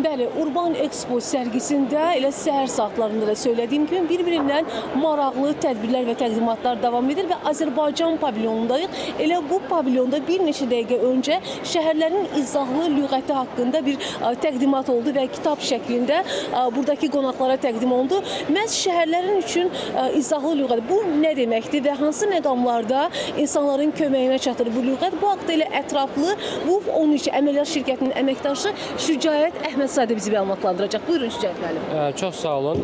Bəli, Urban Expo sərgisində elə səhər saatlarında da söylədiyim kimi bir-birindən maraqlı tədbirlər və təqdimatlar davam edir və Azərbaycan pavilyonundayıq. Elə bu pavilyonda bir neçə dəqiqə öncə şəhərlərin izahlı lüğəti haqqında bir təqdimat oldu və kitab şəklində buradakı qonaqlara təqdim olundu. Məhz şəhərlərin üçün izahlı lüğət bu nə deməkdir və hansı məqamlarda insanların köməyinə çatır bu lüğət? Bu haqda elə ətraflı bu 13 əməliyyat şirkətinin əməkdaşı Şücaət Əhmədzadə bizi məlumatlandıracaq. Buyurun Şücaət müəllim. Çox sağ olun.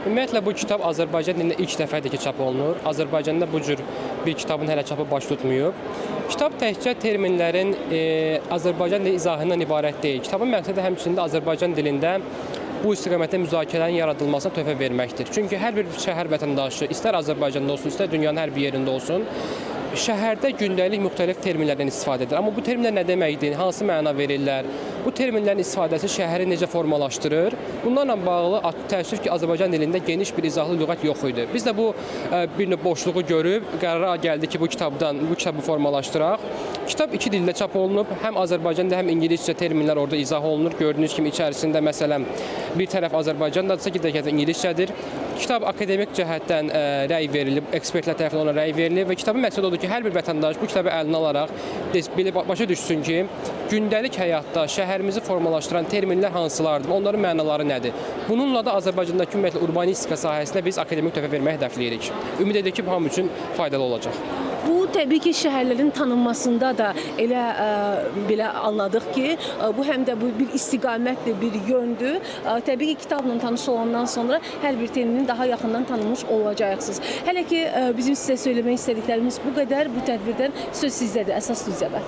Ümumiyyətlə bu kitab Azərbaycan dilində ilk dəfədir ki, çap olunur. Azərbaycanda bu cür bir kitabın hələ çapı baş tutmayıb. Kitab təkcə terminlərin Azərbaycan dili izahından ibarət deyil. Kitabın məqsədi həmçinin də Azərbaycan dilində bu istiqamətdə müzakirələrin yaradılmasına töhfə verməkdir. Çünki hər bir şəhər vətəndaşı, istər Azərbaycanda olsun, istər dünyanın hər bir yerində olsun, şəhərdə gündəlik müxtəlif terminlərdən istifadə edir. Amma bu terminlər nə deməkdir, hansı məna verirlər, bu terminlərin istifadəsi şəhəri necə formalaşdırır? Bunlarla bağlı təəssüf ki, Azərbaycan dilində geniş bir izahlı lüğət yox idi. Biz də bu bir növ boşluğu görüb qərara gəldik ki, bu kitabı formalaşdıraq. Kitab iki dildə çap olunub. Həm Azərbaycanda, həm ingiliscə terminlər orada izah olunur. Gördüyünüz kimi içərisində məsələn bir tərəf Azərbaycandadırsa, iki tərəf ingiliscədir. Kitab akademik cəhətdən rəy verilib, ekspertlər tərəfindən ona rəy verilib və kitabın məqsədi odur ki, hər bir vətəndaş bu kitabı əlinə alaraq başa düşsün ki, gündəlik həyatda şəhərimizi formalaşdıran terminlər hansılardır, onların mənaları nədir? Bununla da Azərbaycandakı ümumiyyətlə urbanistika sahəsində biz akademik töhfə verməyi hədəfləyirik. Ümid edirik ki, bu hamı üçün faydalı olacaq. Bu təbii ki, şəhərlərin tanınmasında da elə belə anladıq ki, bu həm də bu bir istiqamətdir, bir yöndür. Təbii ki, kitabla tanış olandan sonra hər bir terminin daha yaxından tanınmış olacaqsınız. Hələ ki, bizim sizə söyləmək istədiklərimiz bu qədər. Bu tədbirdən söz sizdədir, əsas studiyada.